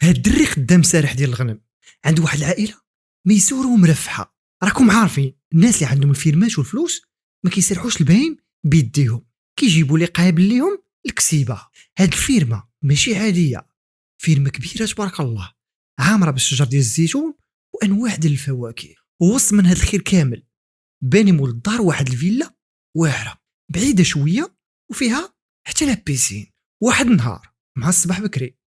هاد الدري خدام سارح ديال الغنم، عنده واحد العائله ميسوره ومرفحه. راكم عارفين الناس اللي عندهم الفيرمات والفلوس ما كيسرحوش البهيم بيديهم، كيجيبوا لي قابل ليهم الكسيبه. هاد الفيرما ماشي عاديه، فيرما كبيره تبارك الله، عامره بالشجر ديال الزيتون وانواع ديال الفواكه. ووسط من هاد الخير كامل باني مول الدار واحد الفيلا واعره بعيده شويه وفيها حتى لا بيسين. واحد النهار مع الصباح بكري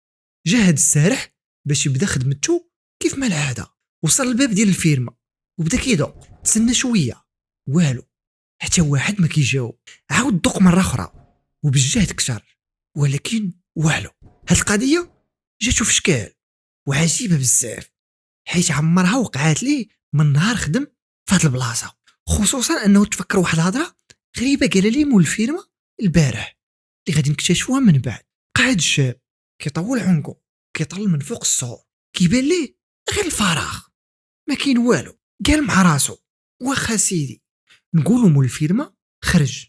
جا هاد السارح باش يبدا خدمته كيف ما العاده. وصل الباب ديال الفيرما وبدا كيدق، تسنى شويه والو، حتى واحد ما كيجاوب. عاود دق مره اخرى وبالجهد كثر، ولكن والو. هاد القضيه جاتو في شكال وعجيبه بزاف، حيت عمرها وقعات ليه من نهار خدم في هاد البلاصه. خصوصا انه تفكر واحد الهضره غريبه قال لي مول الفيرما البارح اللي غادي نكتشفوها من بعد. قاعد الشاب كيطول عنقو، كيطل من فوق السور، كيبان ليه غير الفراغ، ما كاين والو. قال مع راسو واخا سيدي نقولوا مول الفيرما خرج،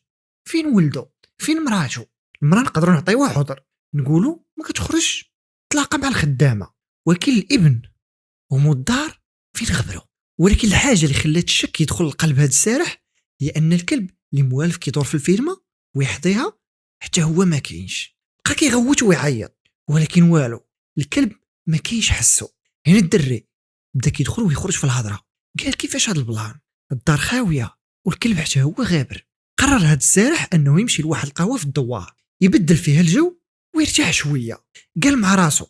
فين ولدو فين مراتو؟ المراه نقدروا نعطيوها عذر، نقولوا ما كتخرج تلاقى مع الخدامه، ولكن الابن ومو الدار فين غبروا. ولكن الحاجه اللي خلات الشك يدخل لقلب هذا السارح هي ان الكلب اللي موالف كيدور في الفيرما ويحظيها حتى هو ما كاينش. بقى كيغوت ويعيط ولكن والو، الكلب ما كاينش حسو. هنا الدري بدا كيدخل ويخرج في الهضره، قال كيفاش هذا البلان؟ الدار خاويه والكلب حتى هو غابر. قرر هذا السارح انه يمشي لواحد القهوه في الدوار يبدل فيها الجو ويرتاح شويه. قال مع راسو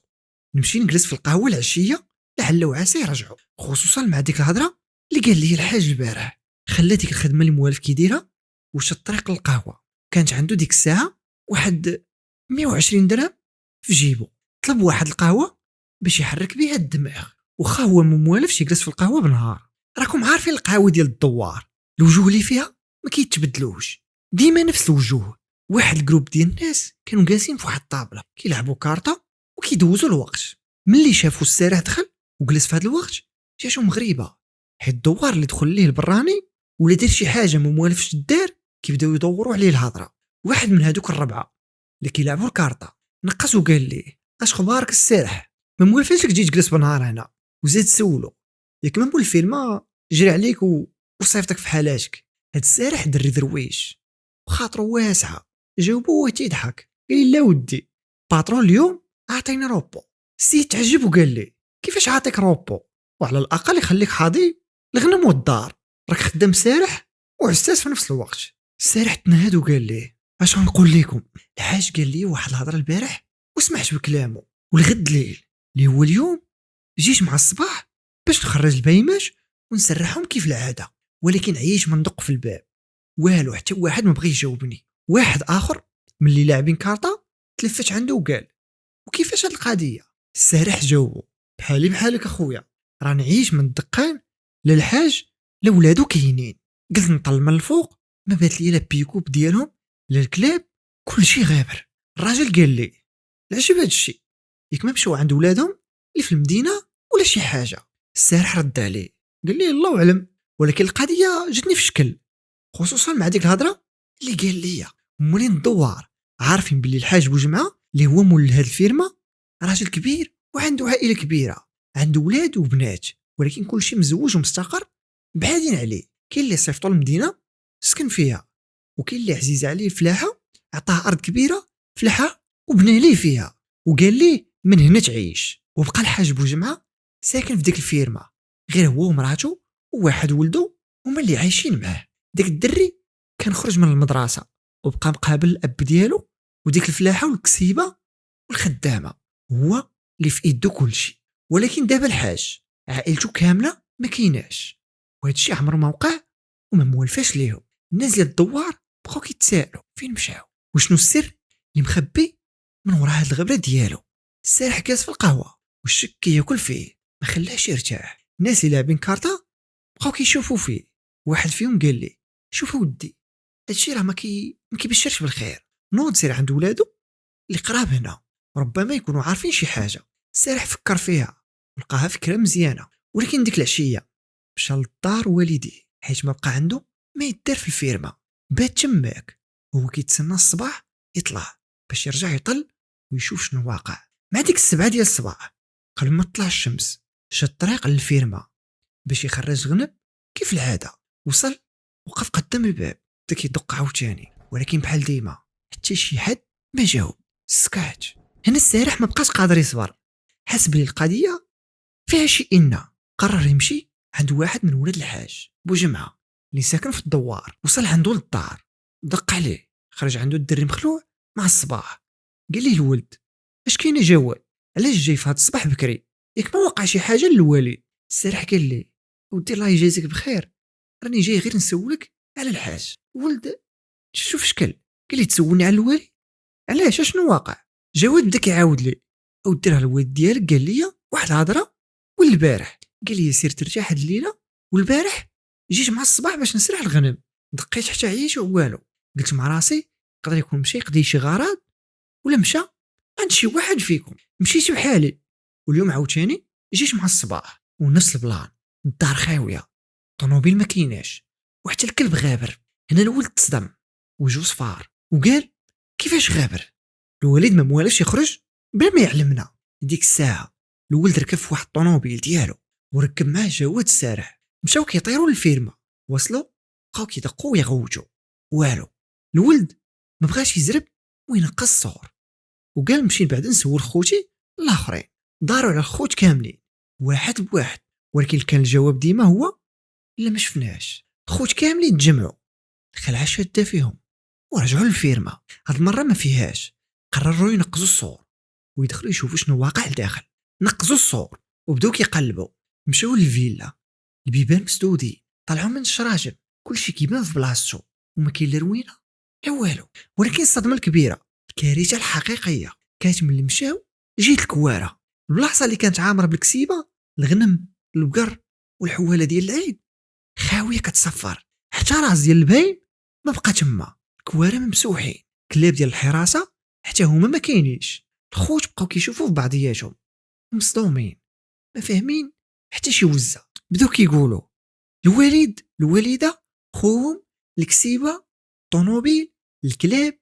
نمشي نجلس في القهوه العشيه لعل وعسى يرجعوا، خصوصا مع ديك الهضره اللي قال لي الحاج البارح. خلى ديك الخدمه اللي موالف كيديرها وش الطريق للقهوه. كانت عنده ديك الساعه واحد 120 درهم في جيبه. طلب واحد القهوه باش يحرك بها الدماغ، وخا هو ما موالفش يجلس في القهوه بنهار. راكم عارفين القهوه ديال الدوار الوجوه اللي فيها ما كيتبدلوش، ديما نفس الوجوه. واحد الجروب ديال الناس كانوا جالسين في واحد الطابله كيلعبوا كارطه وكيدوزوا الوقت. ملي شافوا السارح دخل وجلس في هذا الوقت جاتهم غريبه، حيت الدوار اللي دخل ليه البراني ولا دار شي حاجه ما موالفش الدار كيبداو يدوروا عليه الهضره. واحد من هذوك الربعه اللي كيلعبوا الكارطه نقص وقال ليه اش خبارك السارح؟ ما موالفش لك تجي تجلس بنهار هنا؟ وزاد سولو ياك ما مول الفيلم جري عليك وصيفطك في حالاتك. هاد السارح دري درويش وخاطره واسعه، جاوبو وهو تيضحك قال لي لا ودي باترون اليوم اعطيني روبو. السيد تعجب وقال لي كيفاش عاطيك روبو وعلى الاقل يخليك حاضي الغنم والدار، راك خدام سارح وعستاس في نفس الوقت. السارح تنهد وقال لي اش غنقول لكم؟ الحاج قال لي واحد الهضره البارح وسمعت بكلامه، والغد ليل اللي هو اليوم جيت مع الصباح باش نخرج البهيمات ونسرحهم كيف العاده، ولكن عييت من ندق في الباب والو، حتى واحد ما بغى يجاوبني. واحد اخر من اللي لاعبين كارطه تلفت عنده وقال وكيفاش هاد القضيه؟ السارح جاوبو بحالي بحالك اخويا، راه نعيش من الدقان للحاج لولادو كاينين. قلت نطل من الفوق ما بات لي لا بيكوب ديالهم لا الكلاب، كل شيء غابر. الراجل قال لي العجب هاد الشيء، ياك ما مشاو عند ولادهم اللي في المدينه ولا شي حاجه؟ السارح رد عليه قال لي الله اعلم، ولكن القضيه جاتني في شكل، خصوصا مع ديك الهضره اللي قال لي. مولين الدوار عارفين باللي الحاج بوجمعه اللي هو مول هاد الفيرما راجل كبير وعنده عائله كبيره، عنده ولاد وبنات، ولكن كل شيء مزوج ومستقر بعادين عليه. كاين اللي صيفطوا المدينه سكن فيها، وكاين اللي عزيز عليه الفلاحه عطاه ارض كبيره فلاحه وبنى ليه فيها وقال ليه من هنا تعيش. وبقى الحاج بوجمعه ساكن في ديك الفيرما غير هو ومراته وواحد ولده هما اللي عايشين معاه. داك الدري كان خرج من المدرسه وبقى مقابل الاب ديالو وديك الفلاحه والكسيبه والخدامه، هو اللي في ايده كل شيء. ولكن دابا الحاج عائلته كامله ما كايناش، وهذا الشيء عمره ما وقع وما موالفاش ليهم. الناس ديال الدوار بقاو كيتسائلوا فين مشاو وشنو السر اللي مخبي من وراء هاد الغبره ديالو. السارح كاس في القهوه والشك كياكل فيه ما خلاش يرتاح. الناس اللي لاعبين كارطه بقاو كيشوفوا فيه. واحد فيهم قال لي شوف ودي هادشي راه ما كيبشرش بالخير، نوض سير عند ولادو اللي قراب هنا ربما يكونوا عارفين شي حاجه. السارح فكر فيها ولقاها فكره مزيانه، ولكن ديك العشيه مشى للدار والديه حيت ما بقى عنده ما يدار في الفيرما. بات تماك هو كيتسنى الصباح يطلع باش يرجع يطل ويشوف شنو واقع. مع ديك السبعه ديال الصباح قبل ما تطلع الشمس شد الطريق للفيرما باش يخرج غنب. كيف العاده وصل، وقف قدام الباب، بدا كيدق عاوتاني، ولكن بحال ديما حتى شي حد ما جاوب. سكات. هنا السارح ما بقاش قادر يصبر، حس بلي القضيه فيها شي قرر يمشي عند واحد من ولاد الحاج بوجمعه اللي ساكن في الدوار. وصل عنده للدار، دق عليه، خرج عنده الدري مخلوع مع الصباح. قال لي الولد اش كاين جوال، علاش جاي في هذا الصباح بكري؟ ياك ما وقع شي حاجه للوالد؟ السارح قال لي ودي الله يجازيك بخير، راني جاي غير نسولك على الحاج. ولد شوف شكل، قال لي تسولني على الوالد علاش؟ اشنو واقع؟ جواد بدا كيعاود لي اودي راه الوالد ديالك قال لي واحد الهضره والبارح، قال لي سير ترتاح هاد الليله، والبارح جيت مع الصباح باش نسرح الغنم، دقيت حتى عييت والو، قلت مع راسي يقدر يكون مشى يقضي شي غرض ولا مشى عند شي واحد فيكم. مشيت بحالي، واليوم عاوتاني جيت مع الصباح ونفس البلان، الدار خاويه، طوموبيل ما كايناش، وحتى الكلب غابر. هنا الولد تصدم وجو صفار وقال كيفاش غابر؟ الوالد ما موالش يخرج بلا ما يعلمنا. ديك الساعه الولد ركب في واحد الطوموبيل ديالو وركب معاه جواد السارح، مشاو كيطيروا للفيرما. وصلوا بقاو كيدقوا ويغوتوا والو. الولد ما بغاش يزرب وينقص الصور، وقال نمشي بعد نسول خوتي الاخرين. داروا على الخوت كاملين واحد بواحد، ولكن كان الجواب ديما هو لا ما شفناش. خوت كاملين تجمعوا، الخلعه شاده فيهم ورجعوا للفيرما. هاد المره ما فيهاش، قرروا ينقزوا الصور ويدخلوا يشوفوا شنو واقع لداخل. نقزوا الصور وبداو كيقلبوا، مشاو للفيلا، البيبان مسدودين، طلعوا من الشراجم، كلشي كيبان في بلاصتو وما كاين لا روينه لا والو. ولكن الصدمه الكبيره، الكارثه الحقيقيه، كانت ملي مشاو جيت الكواره، البلاصه اللي كانت عامره بالكسيبه، الغنم، البقر والحواله ديال العيد خاويه كتصفر، حتى راس ديال الباين ما بقى تما، الكواره ممسوحين، كلاب ديال الحراسه حتى هما ما كاينينش. الخوت بقاو كيشوفوا في بعضياتهم مصدومين، ما فاهمين حتى شي وزه. بداو كيقولوا الوالد الوالده خوهم، الكسيبه، طونوبيل، الكلاب،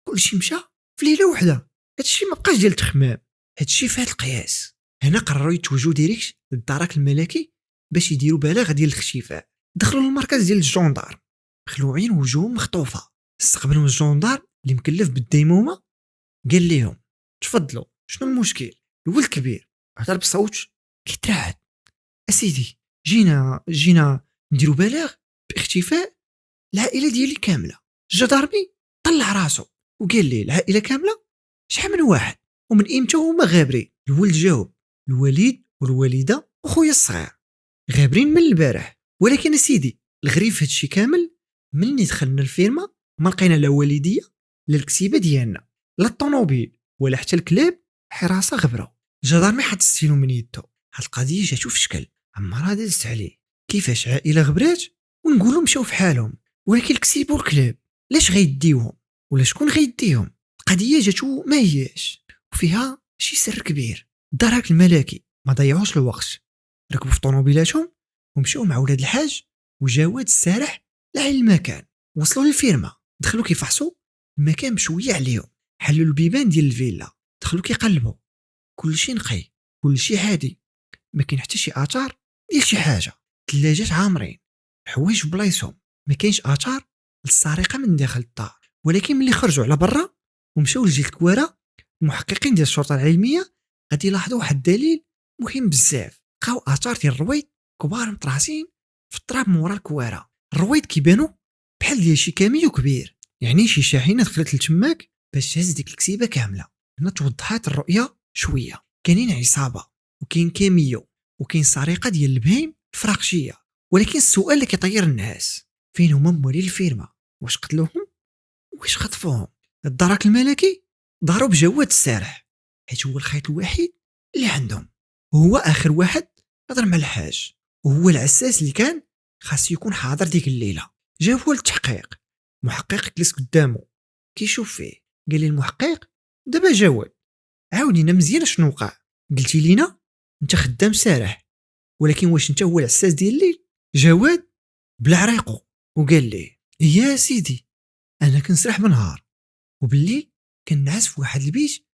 كلشي مشى في ليله وحده. هادشي ما بقاش ديال التخمام، هادشي فات القياس. هنا قرروا يتوجهوا ديريكت للدرك الملكي باش يديروا بلاغ ديال الاختفاء. دخلوا للمركز ديال الجندار مخلوعين وجوههم مخطوفه. استقبلوا الجندار اللي مكلف بالديمومه، قال لهم تفضلوا شنو المشكل؟ الولد كبير هضر بصوت كيترعد، اسيدي جينا نديروا بلاغ باختفاء العائله ديالي كامله. الجدارمي طلع راسو وقال لي العائله كامله؟ شحال من واحد ومن امتى هما غابرين؟ الولد جاوب الوالد والوالده وخويا الصغير غابرين من البارح. ولكن اسيدي الغريب في هادشي كامل، ملي دخلنا الفيرما ما لقينا لا والديه لا الكسيبه ديالنا لا الطوموبيل ولا حتى الكلاب، حراسه غبره. الجدارمي حط السيلو من يدو. هاد القضيه جاتو في شكل عمرها دازت عليه، كيفاش عائله غبرات ونقولوا مشاو في حالهم، ولكن الكسيب والكلاب لاش غيديوهم ولا شكون غيديهم؟ القضيه جاتو ما هياش وفيها شي سر كبير. الدرك الملكي ما ضيعوش الوقت، ركبوا في طوموبيلاتهم ومشاو مع ولاد الحاج وجواد السارح لعين المكان. وصلوا للفيرما، دخلوا كيفحصوا المكان بشويه عليهم، حلوا البيبان ديال الفيلا، دخلوا كيقلبوا، كلشي نقي، كلشي عادي، ما كاين حتى شي اثار ديال شي حاجه. ثلاجات عامرين، حوايج في بلايصهم، ما كاينش اثار للسرقه من داخل الدار. ولكن ملي خرجوا على برا ومشاو لجهه الكواره، المحققين ديال الشرطه العلميه غادي يلاحظوا واحد الدليل مهم بزاف. لقاو اثار ديال الرويض كبار مطراسين في التراب مورا الكواره. الرويض كيبانوا بحال ديال شي كاميو كبير، يعني شي شاحنه دخلت لتماك باش تهز ديك الكسيبه كامله. هنا توضحات الرؤيه شويه، كاينين عصابه وكاين كاميو وكاين سرقه ديال البهيم فراقشيه. ولكن السؤال اللي كيطير الناس، فين هما موالين الفيرما؟ واش قتلوهم؟ واش خطفوهم؟ الدرك الملكي ضرب جواد السارح حيت هو الخيط الوحيد اللي عندهم، وهو اخر واحد هضر مع الحاج، وهو العساس اللي كان خاص يكون حاضر ديك الليله. جابوه للتحقيق، محقق جلس قدامه كيشوف فيه. قال لي المحقق دابا جواد عاود لينا مزيان شنو وقع. قلتي لينا انت خدام سارح، ولكن واش انت هو العساس ديال الليل؟ جواد بلع ريقو وقال لي يا سيدي انا كنسرح بالنهار وبالليل كنعس في واحد البيت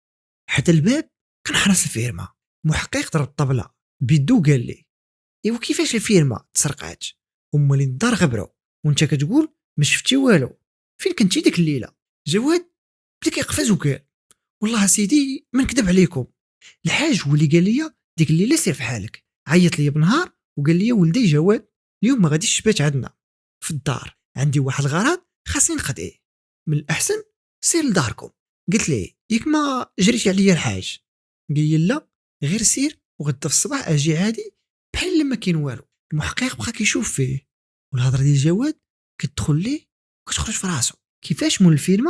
حتى الباب كنحرس الفيرما. محقق ضرب الطبله بيدو قال لي ايوا كيفاش الفيرما تسرقات هما اللي الدار غبروا وانت كتقول ما شفتي والو فين كنتي ديك الليله. جواد بدا كيقفز وقال والله سيدي ما نكذب عليكم الحاج هو اللي قال لي ديك الليله سير في حالك. عيط لي بنهار وقال لي ولدي جواد اليوم ما غاديش تبات عندنا في الدار عندي واحد الغرض خاصني نقضيه من الاحسن سير لداركم. قلت ليه ياك ما جريتي عليا الحاج قال لي لا غير سير وغدا في الصباح اجي عادي بحال ما كاين والو. المحقق بقى كيشوف فيه والهضره ديال جواد كتدخل ليه وكتخرج في راسو. كيفاش مول الفيلم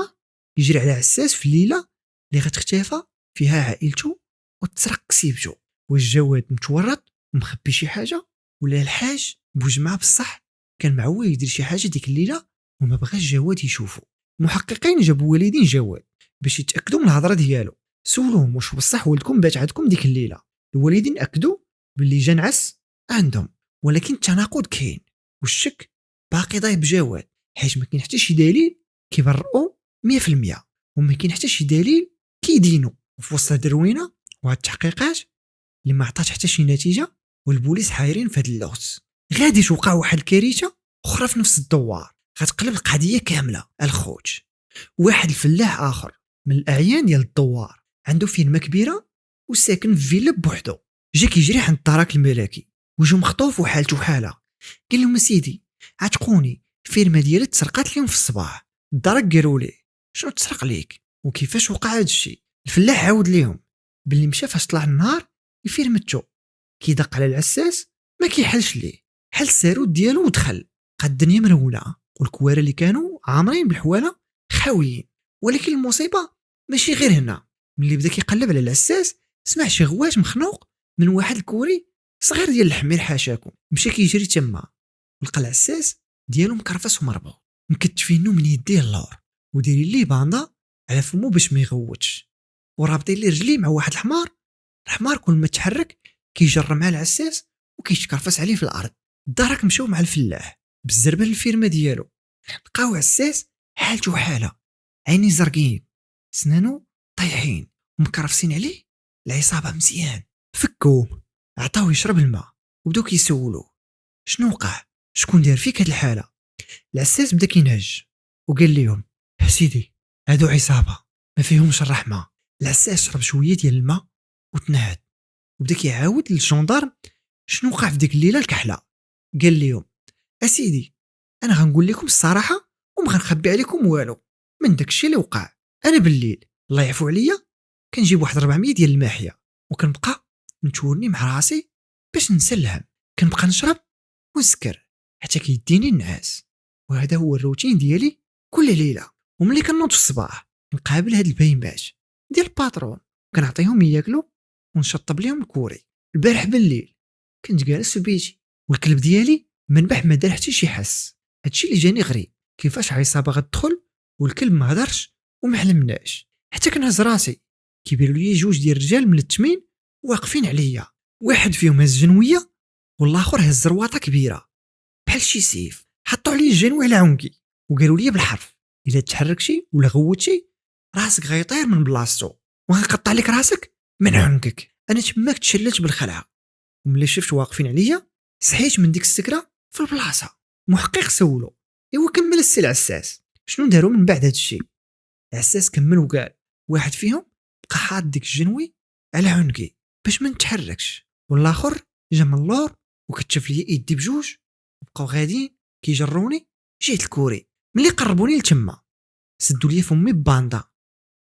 يجري على عساس في الليله اللي غتختفى فيها عائلته وتسرق كسيبته. واش جواد متورط ومخبي شي حاجه ولا الحاج بوجمعه بصح كان معوي يدير شي حاجه ديك الليله وما بغاش جواد يشوفو. المحققين جابوا والدين جواد باش يتاكدوا من الهضره ديالو سولوهم واش بصح ولدكم بات عندكم ديك الليله. الوالدين اكدوا باللي جا نعس عندهم ولكن التناقض كاين والشك باقي ضايب جواد حيت ما كاين حتى شي دليل كيبرئوا 100% وما كاين حتى شي دليل كيدينوا. وفي وسط الدروينه وهاد التحقيقات اللي ما عطات حتى شي نتيجه والبوليس حايرين في هاد اللغز غادي توقع واحد الكارثه اخرى في نفس الدوار غتقلب القضيه كامله. الخوت واحد الفلاح اخر من الاعيان ديال الدوار عنده فيرما كبيره وساكن في فيلا بوحدو جا كيجري عند الدرك الملكي وجو مخطوف وحالته حاله. قال لهم سيدي عتقوني الفيرما ديالي تسرقات لهم في الصباح. الدرك قالوا ليه شنو تسرق ليك وكيفاش وقع هذا الشيء. الفلاح عاود ليهم باللي مشى فاش طلع النهار الفيرمتو كيدق على العساس ما كيحلش ليه حل الساروت ديالو ودخل قد الدنيا مرونه والكواره اللي كانوا عامرين بالحواله خاويين. ولكن المصيبه ماشي غير هنا ملي بدا كيقلب على العساس سمع شي غواش مخنوق من واحد الكوري صغير ديال الحمير حاشاكم مشى كيجري تما لقى العساس ديالو مكرفس ومربوط مكتفينو من يديه اللور وديرين ليه باندا على فمو باش ما يغوتش ورابطين ليه رجليه مع واحد الحمار كل ما تحرك كيجر مع العساس وكيتكرفس عليه في الارض. الدرك مشاو مع الفلاح بالزربه الفيرما ديالو لقاو عساس حالته حاله عيني زرقين سنانو طايحين ومكرفسين عليه العصابه مزيان. فكوه عطاوه يشرب الماء وبداو كيسولوه شنو وقع شكون دار فيك هاد الحاله. العساس بدا كينهج وقال لهم سيدي هادو عصابه ما فيهمش الرحمه. العساس شرب شويه ديال الماء وتنهد وبدا كيعاود للجندار شنو وقع في ديك الليله الكحله. قال لهم اسيدي انا غنقول لكم الصراحه وما غنخبي عليكم والو من داكشي اللي وقع. انا بالليل الله يعفو عليا كنجيب واحد 400 ديال الماحيه وكنبقى نتورني مع راسي باش ننسى الهم كنبقى نشرب ونسكر حتى كيديني النعاس وهذا هو الروتين ديالي كل ليله. وملي كنوض في الصباح نقابل هاد البايمات ديال الباترون كنعطيهم ياكلوا ونشطب لهم الكوري. البارح بالليل كنت جالس في بيتي والكلب ديالي منبح ما دار حتى شي حس. هادشي اللي جاني غريب كيفاش عصابه غتدخل والكلب ما هضرش وما حلمناش. حتى كنهز راسي كيبيروا لي جوج ديال الرجال من التمين واقفين عليا واحد فيهم هز جنويه والاخر هز رواطه كبيره بحال شي سيف حطوا علي الجنوي على عنقي وقالوا لي بالحرف الا تحركتي ولا غوتي راسك غيطير من بلاصتو وغنقطع لك راسك من عنقك. انا تماك تشلت بالخلعه وملي شفت واقفين عليا صحيت من ديك السكره في البلاصه. محقق سولو ايوا كمل السي العساس شنو داروا من بعد هذا الشيء. العساس كمل وقال واحد فيهم بقى حاط ديك الجنوي على عنقي باش ما نتحركش والاخر جا من اللور وكتشف لي يدي بجوج وبقاو غاديين كيجروني جيت الكوري. ملي قربوني لتما سدوا لي فمي بباندا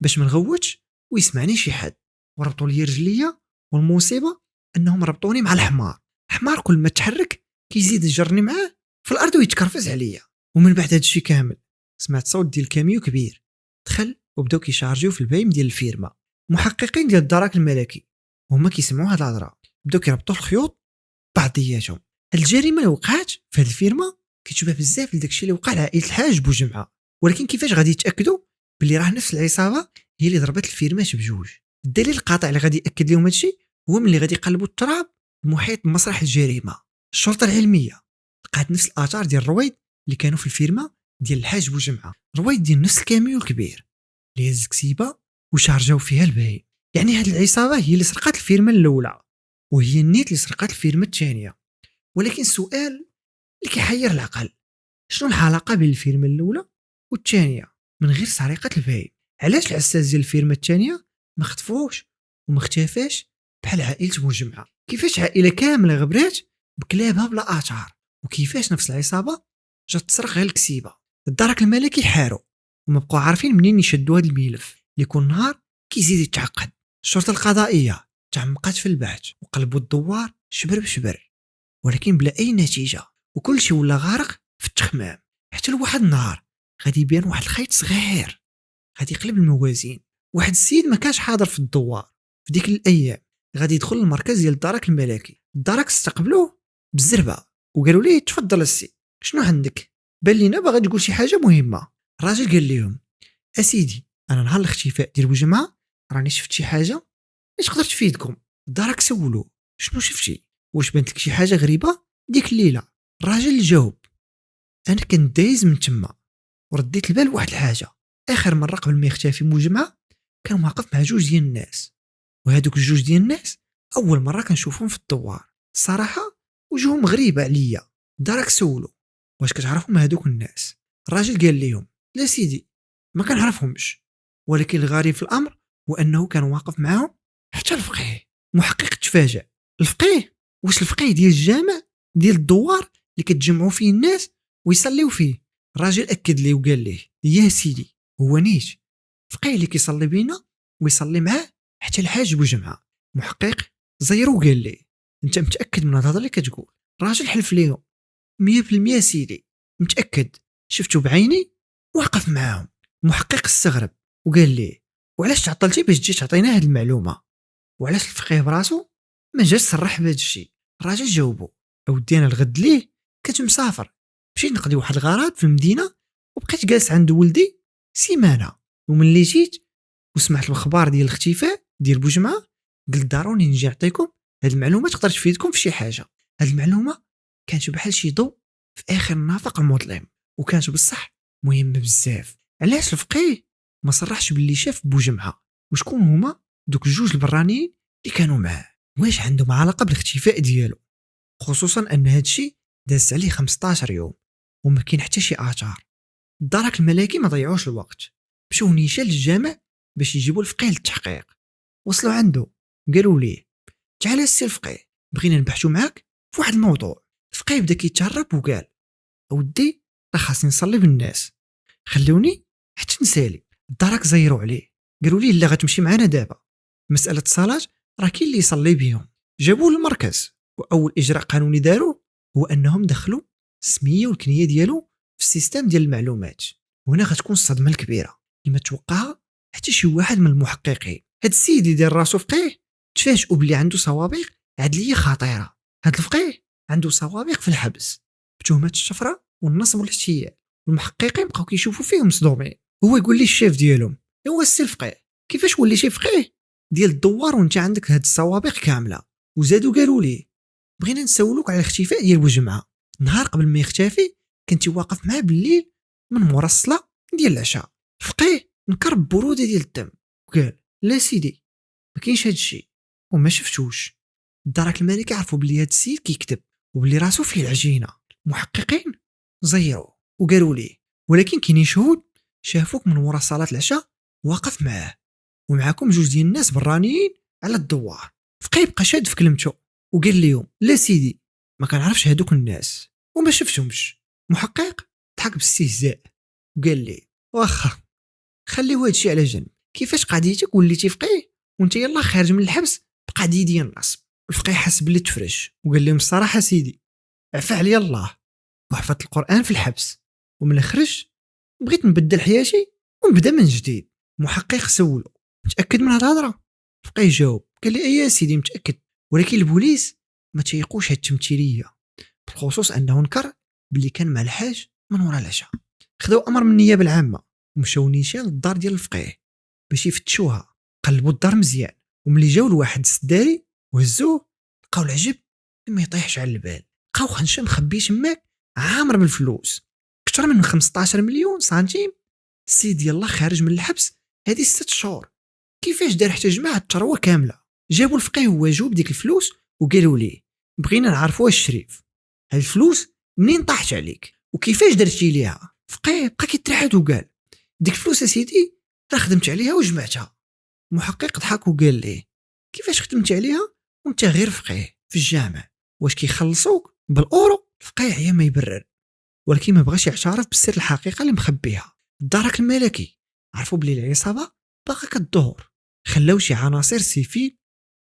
باش ما نغوتش ويسمعني شي حد وربطوا لي رجليا والمصيبه انهم ربطوني مع الحمار كل ما تحرك كيزيد يجرني معاه في الارض ويتكرفس عليا. ومن بعد هذا الشيء كامل سمعت صوت ديال الكاميو كبير دخل وبداو كيشارجيو في البايم ديال الفيرما. محققين ديال الدرك الملكي هما كيسمعوا هاد الهضره بداو كيربطوا الخيوط بعضياتهم. هاد الجريمه اللي وقعت في هاد الفيرما كيتشبه بزاف لداكشي اللي وقع لعائله الحاج بوجمعه ولكن كيفاش غادي يتاكدوا باللي راه نفس العصابه هي اللي ضربت الفيرمات بجوج. الدليل القاطع اللي غادي ياكد لهم هادشي هو ملي غادي يقلبوا التراب المحيط بمسرح الجريمه. الشرطه العلميه لقات نفس الاثار ديال الرويد اللي كانوا في الفيرما ديال الحاج بوجمعه. رويد ديال نفس الكاميو الكبير اللي هز كسيبه وشارجاو فيها الباقي. يعني هاد العصابه هي اللي سرقات الفيرما الاولى، وهي النيت اللي سرقات الفيرما الثانيه. ولكن السؤال اللي كيحير العقل، شنو العلاقه بين الفيرما الاولى والثانيه من غير سرقه الفايب؟ علاش العساس ديال الفيرما الثانيه ما خطفوش وما اختفاش بحال عائله مجمعه؟ كيفاش عائله كامله غبرات بكلابها بلا اثار؟ وكيفاش نفس العصابه جات تسرق غير الكسيبه؟ الدرك الملكي حاروا وما بقوا عارفين منين يشدوا هذا الملف اللي كل نهار كيزيد يتعقد. الشرطه القضائيه تعمقات في البحث وقلبوا الدوار شبر بشبر، ولكن بلا اي نتيجه، وكل شيء ولا غارق في التخمام. حتى لواحد النهار غادي يبان واحد الخيط صغير غادي يقلب الموازين. واحد السيد ما كانش حاضر في الدوار في ديك الايام غادي يدخل المركز ديال الدرك الملكي. الدرك استقبلوه بالزربه وقالوا ليه تفضل السي، شنو عندك؟ بان لينا باغي تقول شي حاجه مهمه. الراجل قال لهم اسيدي انا نهار الاختفاء ديال بوجمعه راني شفت شي حاجه اللي تقدر تفيدكم. الدرك سولوه شنو شفتي؟ واش بانت لك شي حاجه غريبه ديك الليله؟ الراجل جاوب انا كنت دايز من تما ورديت البال واحد الحاجه. اخر مره قبل ما يختفي مجمع كان واقف مع جوج ديال الناس، وهذوك الجوج ديال الناس اول مره كنشوفهم في الدوار. الصراحه وجههم غريبه عليا. دارك سولو واش كتعرفهم هذوك الناس؟ الراجل قال لهم لا سيدي ما كنعرفهمش، ولكن الغريب في الامر هو انه كان واقف معاهم حتى الفقيه. محقق تفاجأ. الفقيه؟ واش الفقيه ديال الجامع ديال الدوار اللي كتجمعوا فيه الناس ويصليوا فيه؟ الراجل اكد ليه وقال ليه يا سيدي هو نيت فقيه اللي كيصلي بينا ويصلي معاه حتى الحاج بوجمعه. محقق زيرو قال ليه انت متاكد من الهضره اللي كتقول؟ الراجل حلف ليهم 100% سيدي متاكد، شفتو بعيني واقف معاهم. محقق استغرب وقال ليه وعلاش تعطلتي باش تجي تعطينا هذه المعلومه؟ وعلاش الفقيه براسو ما جاش صرح بهذا الشيء؟ الراجل جاوبو اودي انا الغد ليه كنت مسافر، مشيت نقضي واحد الغرض في المدينه وبقيت جالس عند ولدي سيمانه، وملي جيت وسمعت الخبر ديال الاختفاء ديال بوجمعه قلت ضروري نجي نعطيكم هذه المعلومه تقدر تفيدكم في شي حاجه. هذه المعلومه كانت بحال شي ضوء في اخر النفق المظلم، وكانت بصح مهمه بزاف. علاش الفقيه ما صرحش باللي شاف بوجمعه؟ وشكون هما دوك الجوج البرانيين اللي كانوا معاه؟ واش عندهم علاقه بالاختفاء ديالو؟ خصوصا ان هذا الشيء داز عليه 15 يوم وما كاين حتى شي اثار. الدرك الملكي ما ضيعوش الوقت، مشاو نيشان للجامع باش يجيبوا الفقيه للتحقيق. وصلوا عنده قالوا ليه تعال السي الفقيه بغينا نبحثوا معاك في واحد الموضوع. الفقيه بدا كيتهرب وقال اودي راه خاصني نصلي بالناس خلوني حتى نسالي. الدرك زيروا عليه قالوا ليه لا غتمشي معنا دابا، مساله الصلاه راه كاين اللي يصلي بهم. جابوه للمركز واول اجراء قانوني داروا هو انهم دخلوا السميه والكنيه ديالو في السيستم ديال المعلومات. وهنا غتكون الصدمه الكبيره اللي ما توقعها حتى شي واحد من المحققين. هاد السيد اللي دار راسو فقيه تفاجئوا بلي عنده سوابق عدليه خطيره. هاد الفقيه عنده سوابق في الحبس بتهمه الشفره والنصب والاحتيال، والمحققين بقاو كيشوفوا فيه مصدومين. هو يقول لي الشيف ديالهم هو السي الفقيه كيفاش وليتي فقيه ديال الدوار وانت عندك هاد السوابق كامله؟ وزادوا قالوا لي بغينا نسولوك على الاختفاء ديال بوجمعه. نهار قبل ما يختفي كنتي واقف معاه بالليل من مورا الصلاه ديال العشاء. الفقيه نكر ببروده ديال الدم وقال لا سيدي ما كاينش هاد الشيء وما شفتوش. الدرك الملكي عرفوا بلي هاد السيد كيكذب وبلي راسو فيه العجينه. محققين زيروا وقالوا ليه ولكن كاينين شهود شافوك من ورا صلاه العشاء واقف معاه ومعاكم جوج ديال الناس برانيين على الدوار. فقيه بقى شاد في كلمته وقال لهم لا سيدي ما كنعرفش هادوك الناس وما شفتهمش. محقق ضحك باستهزاء وقال لي واخا خليو هادشي على جنب، كيفاش قضيتك وليتي فقيه وانت يلا خارج من الحبس بقضيه ديال النصب؟ الفقيه حس بلي تفرج وقال لهم الصراحه سيدي عفا عليا الله وحفظت القران في الحبس ومن خرج بغيت نبدل حياتي ونبدا من جديد. محقق سولو متاكد من هاد الهضره؟ الفقيه جاوب قال لي اي سيدي متاكد، ولكن البوليس ما تيقوش هاد التمثيليه بالخصوص انه نكر باللي كان مع الحاج من ورا العشاء. خداو امر من النيابه العامه ومشاو نيشان للدار ديال الفقيه باش يفتشوها. قلبوا الدار مزيان وملي جاو لواحد السداري وهزوه لقاو العجب ما يطيحش على البال. لقاو خنشه مخبي تماك عامر بالفلوس اكثر من 15 مليون سنتيم. السيد يلا خارج من الحبس هذه 6 شهور كيفاش دار حتى جمع الثروه كامله. جابوا الفقيه هو جوب ديك الفلوس وقالوا ليه بغينا نعرفوا واش الشريف هاد الفلوس منين طاحت عليك وكيفاش درتي ليها. فقيه بقى كيترحد وقال ديك الفلوس سيدي راه خدمت عليها وجمعتها. محقق ضحك وقال ليه كيفاش خدمت عليها وانت غير فقيه في الجامع، واش كيخلصوك بالاورو؟ الفقيه عيا ما يبرر، ولكن ما بغاش يعترف بالسر الحقيقه اللي مخبيها. الدرك الملكي عرفوا بلي العصابه باقا كدور، خلاو شي عناصر سيفي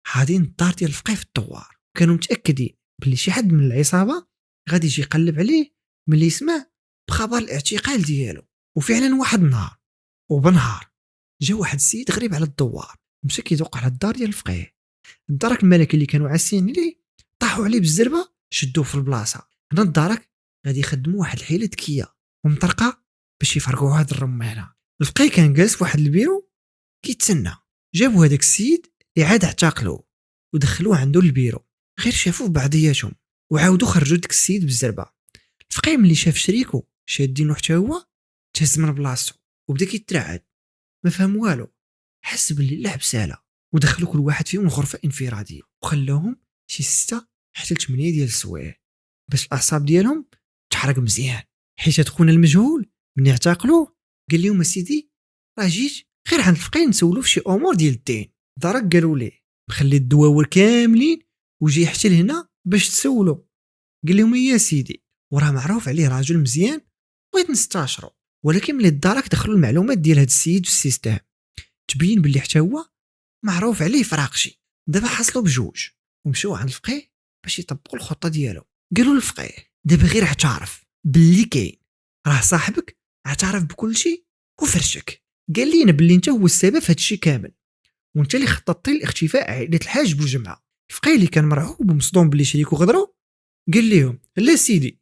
حاضين الدار ديال الفقيه في الدوار، كانوا متاكدين بلي شي حد من العصابه غادي يجي يقلب عليه ملي يسمع بخبر الاعتقال ديالو. وفعلا واحد النهار وبنهار جا واحد السيد غريب على الدوار، مشى كيدوق على الدار ديال الفقيه. الدرك الملكي اللي كانوا عاسين ليه طاحوا عليه بالزربه شدوه في البلاصه. هنا الدرك غادي يخدموا واحد الحيله ذكيه ومطرقه باش يفرقوا هاد الرمانه. الفقيه كان جالس في واحد البيرو كيتسنى، جابوا هذاك السيد اللي عاد اعتقلوه ودخلوه عنده البيرو، غير شافوه بعضياتهم وعاودوا خرجوا ديك السيد بالزربه. الفقيه ملي شاف شريكو شادينو حتى هو تهز من بلاصتو وبدا كيترعد، ما فهم والو، حس باللي اللعب ساله ودخلوا كل واحد فيهم غرفه انفراديه وخلاوهم شي 6 حتى 8 ديال السوايع باش الاعصاب ديالهم تحرق مزيان. حيت خونا المجهول من اعتقلوه قال لهم اسيدي راه جيت غير عند الفقيه نسولو في شي امور ديال الدين. درك قالوا ليه مخلي الدواور كاملين وجي حتى لهنا باش تسولو. قال لهم يا سيدي وراه معروف عليه راجل مزيان بغيت نستاشرو، ولكن ملي الدارك دخلوا المعلومات ديال هاد السيد في السيستم تبين باللي حتى هو معروف عليه فراقشي. دابا حصلوا بجوج ومشاو عند الفقيه باش يطبقوا الخطه ديالو. قالوا للفقيه دابا غير اعترف باللي كاين، راه صاحبك اعترف بكل شيء وفرشك، قال لينا باللي انت هو السبب في هاد الشيء كامل وانت اللي خططتي لاختفاء عائله الحاج بوجمعه. الفقيه اللي كان مرعوب ومصدوم باللي شريكو غدروا قال لهم لا سيدي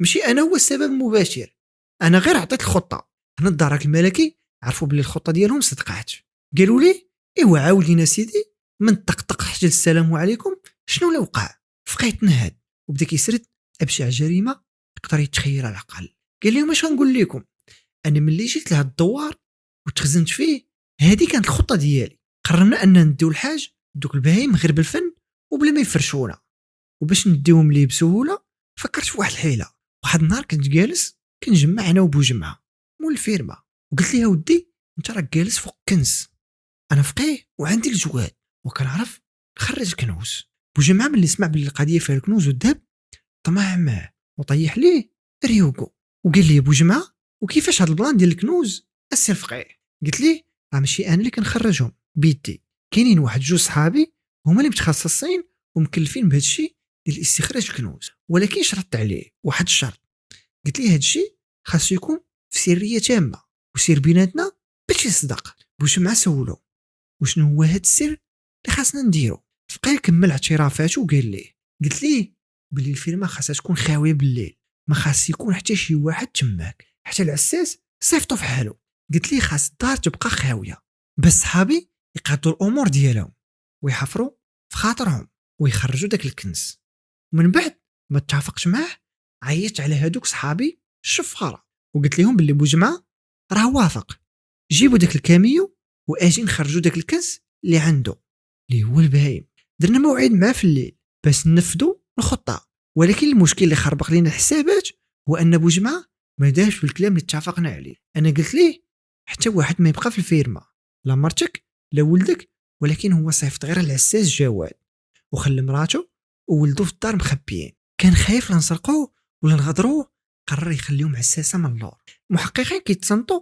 ماشي انا هو السبب المباشر، انا غير عطيت الخطه. هنا الدرك الملكي عرفوا باللي الخطه ديالهم صدقات، قالوا لي ايوا عاود لينا سيدي من طقطق حتى السلام عليكم شنو اللي وقع. الفقيه تنهد وبدا كيسرد ابشع جريمه يقدر يتخيلها العقل. قال لهم اش غنقول لكم، انا ملي جيت لهاد الدوار وتخزنت فيه هذه كانت الخطه ديالي، قررنا ان نديو الحاج دوك البهايم غير بالفن وبلا ما يفرشونا، وباش نديوهم ليه بسهوله فكرت في واحد الحيله. واحد النهار كنت جالس كنجمع انا وبوجمعه مول الفيرما وقلت لها ودي انت راك جالس فوق كنز، انا فقيه وعندي الجواد وكنعرف نخرج الكنوز. بوجمعه ملي سمع باللي القضيه فيها الكنوز والذهب طمع معاه وطيح ليه ريوكو وقال لي بوجمعه وكيفاش هاد البلان ديال الكنوز السي فقيه. قلت ليه راه ماشي انا اللي كنخرجهم بيدي، كاينين واحد جوج صحابي هما اللي متخصصين ومكلفين بهذا الشيء ديال استخراج الكنوز، ولكن شرطت عليه واحد الشرط. قلت ليه هذا الشيء خاصو يكون في سريه تامه وسير بيناتنا باش يصدق. بوجمعه سولو وشنو هو هذا السر اللي خاصنا نديرو. فقيه كمل اعترافاته وقال ليه قلت ليه بلي الفيرما خاصها تكون خاويه بالليل، ما خاص يكون حتى شي واحد تماك حتى العساس صيفطو في حاله. قلت ليه خاص الدار تبقى خاويه بس صحابي يقادوا الامور ديالهم ويحفروا في خاطرهم ويخرجوا داك الكنز. ومن بعد ما اتفقت معاه عيطت على هادوك صحابي الشفاره وقلت لهم باللي بوجمعه راه وافق، جيبوا داك الكاميو واجي نخرجوا داك الكنز اللي عنده اللي هو البهايم. درنا موعد معاه في الليل باش ننفذوا الخطه، ولكن المشكل اللي خربق لينا الحسابات هو ان بوجمعه ما داش بالكلام اللي اتفقنا عليه. انا قلت ليه حتى واحد ما يبقى في الفيرما، لا مرتك لا ولدك، ولكن هو صيفط غير العساس جواد وخلى مراته وولدو في الدار مخبيين، كان خايف لا نسرقوه ولا نغدروه، قرر يخليهم عساسه من اللور. المحققين كيتصنتوا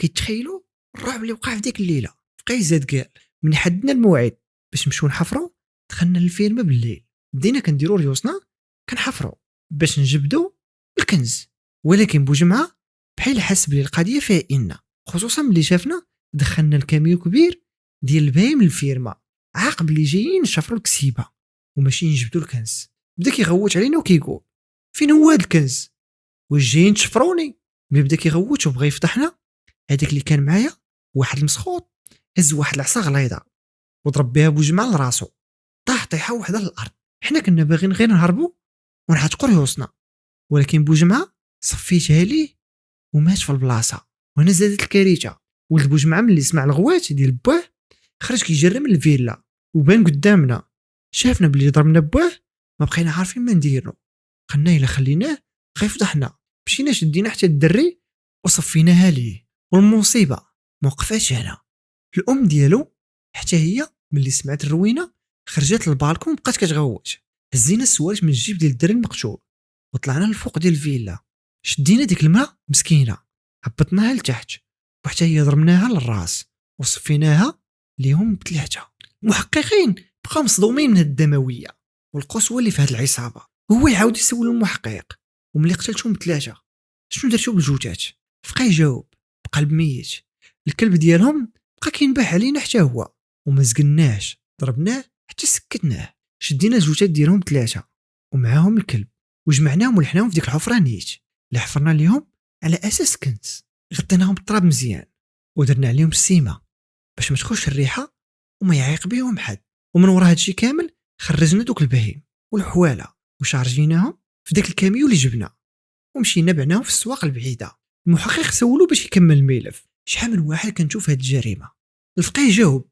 كيتخيلوا الرعب اللي وقع في ديك الليله. فقيه زاد قال من حدنا الموعد باش نمشيو نحفروا دخلنا للفيرما بالليل، بدينا كنديروا ريوسنا كنحفروا باش نجبدوا الكنز، ولكن بوجمعه بحال حس بلي القضيه فيها إن خصوصا ملي شافنا دخلنا الكاميو كبير ديال البهايم للفيرما عاقب اللي جايين نشفروا الكسيبه وماشي نجبدوا الكنز. بدا كيغوت علينا وكيقول فين هو هذا الكنز واش جايين تشفروني. ملي بدا كيغوت وبغى يفتحنا هذاك اللي كان معايا واحد المسخوط هز واحد العصا غليظه وضرب بها بوجمعه لراسو، طاح طيحه وحده للارض. حنا كنا باغيين غير نهربوا ونعتقوا ريوسنا، ولكن بوجمعه صفيتها ليه ومات في البلاصه. وهنا زادت الكارثه. ولد بوجمعه ملي سمع الغوات ديال باه خرج كيجري من الفيلا وبان قدامنا، شافنا بلي ضربنا بواه، ما بقينا عارفين ما نديرو. قلنا الا خليناه غيفضحنا، مشينا شدينا حتى الدري وصفيناها ليه. والمصيبه ما وقفاتش هنا، الام ديالو حتى هي ملي سمعت الروينه خرجت للبالكون بقات كتغوت. هزينا السوارت من الجيب ديال الدري المقتول وطلعنا للفوق ديال الفيلا، شدينا ديك المراه مسكينه هبطناها لتحت وحتى هي ضربناها للراس وصفيناها ليهم بثلاثه. المحققين بقاو مصدومين من الدمويه والقسوه اللي في هذه العصابه. هو يعاود يسول المحقق وملي قتلتهم بثلاثه شنو درتو بالجوجات؟ فقا يجاوب بقلب ميت. الكلب ديالهم بقى كينبح علينا حتى هو وما زقناش، ضربناه حتى سكتناه. شدينا الجوجات ديالهم ثلاثه ومعاهم الكلب وجمعناهم ولحناهم في ديك الحفره نيت اللي حفرنا ليهم على اساس كنز. غطيناهم بالتراب مزيان ودرنا عليهم السيمه باش ما تخش الريحه وما يعيق بهم حد. ومن ورا هادشي كامل خرجنا دوك البهيم والحواله وشارجيناهم في داك الكاميو اللي جبنا ومشينا بعناهم في السواق البعيده. المحقق سولو باش يكمل الملف شحال من واحد كنشوف هاد الجريمه. الفقيه جاوب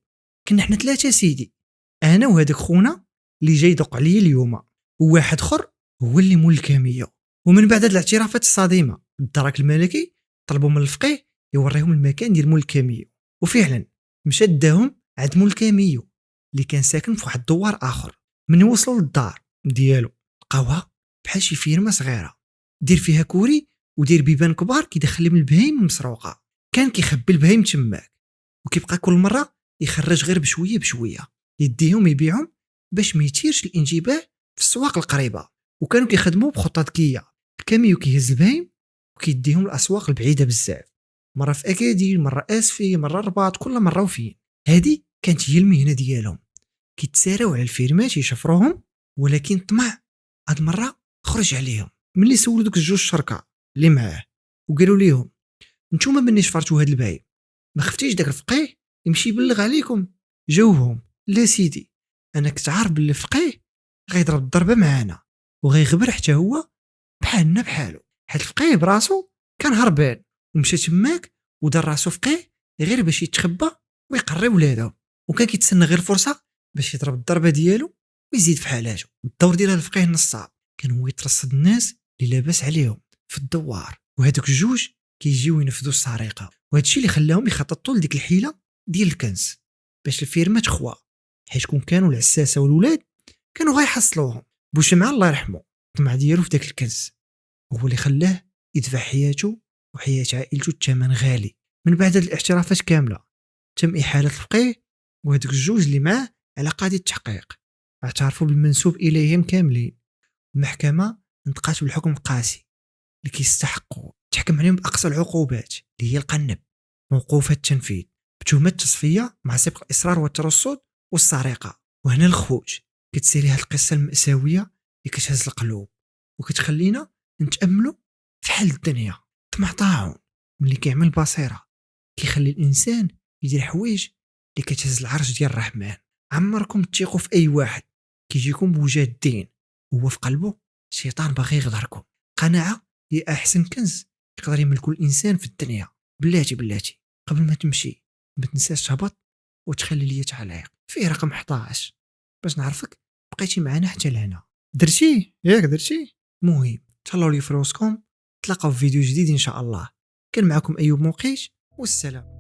كنا حنا ثلاثه سيدي، انا وهذاك خونا اللي جاي يدق عليا اليوم وواحد اخر هو اللي مول الكاميو. ومن بعد هاد الاعترافات الصادمه الدرك الملكي طلبوا من الفقيه يوريهم المكان ديال مول الكاميو، وفعلا مشى داهم عند مول الكاميو اللي كان ساكن في واحد الدوار اخر. من وصلوا للدار ديالو لقاوها بحال شي فيرما صغيره دير فيها كوري ودير بيبان كبار كيدخل لهم البهايم المسروقه. كان كيخبي البهايم تماك وكيبقى كل مره يخرج غير بشويه بشويه يديهم يبيعهم باش ما يثيرش الانتباه في السواق القريبه. وكانوا كيخدموا بخطه ذكيه، الكاميو كيهز البهايم وكيديهم الاسواق البعيده بزاف، مره في اكادير، مره اسفي، مره الرباط، كل مره وفين. هذه كانت هي المهنه ديالهم، كيتساراو على الفيرمات يشفروهم. ولكن طمع هاد المره خرج عليهم ملي سولوا دوك الجوج شركه اللي معاه وقالوا ليهم نتوما مني شفرتوا هاد البهايم ما خفتيش داك الفقيه يمشي يبلغ عليكم؟ جاوبهم لا سيدي، انا كنت عارف باللي الفقيه غيضرب الضربه معانا وغيغبر حتى هو بحالنا بحالو، حيت الفقيه براسو كان هربان ومشى تماك ودار راسو فقيه غير باش يتخبى ويقري ولادو، وكان كيتسنى غير فرصه باش يضرب الضربه ديالو ويزيد في حالاته. الدور ديال الفقيه النصاب كان هو يترصد الناس اللي لاباس عليهم في الدوار، وهذوك الجوج كيجيو ينفذوا السرقه. وهذا الشيء اللي خلاهم يخططوا لديك الحيله ديال الكنز باش الفيرما تخوى، حيت كون كانوا العساسه والولاد كانوا غيحصلوهم. بوشمعه الله يرحمه الطمع ديالو في داك الكنز هو اللي خلاه يدفع حياته وحياه عائلته الثمن غالي. من بعد هاد الاعترافات كامله تم احاله الفقيه وهذوك الجوج اللي معاه على قاضي التحقيق، اعترفوا بالمنسوب اليهم كاملين. المحكمه انتقات بالحكم القاسي اللي كيستحقوا تحكم عليهم باقصى العقوبات اللي هي القنب، موقوفه التنفيذ بتهمه التصفيه مع سبق الاصرار والترصد والسرقه. وهنا الخوج كتسيري هاد القصه المأساويه اللي كتهز القلوب وكتخلينا نتاملوا في حال الدنيا. طمع طاعون ملي كيعمل بصيره كيخلي الانسان يدير حوايج اللي كتهز العرش ديال الرحمن. عمركم تثيقوا في اي واحد كيجيكم بوجه الدين هو في قلبه الشيطان باغي يغدركم. قناعه هي احسن كنز يقدر يملكو الانسان في الدنيا. بلاتي قبل ما تمشي ما تنساش تهبط وتخلي لي تعليق فيه رقم 11 باش نعرفك بقيتي معنا حتى لهنا. درتي ياك درتي مهم. تهلاو لي فروسكم، تلاقاو في فيديو جديد ان شاء الله. كان معكم ايوب موقيت والسلام.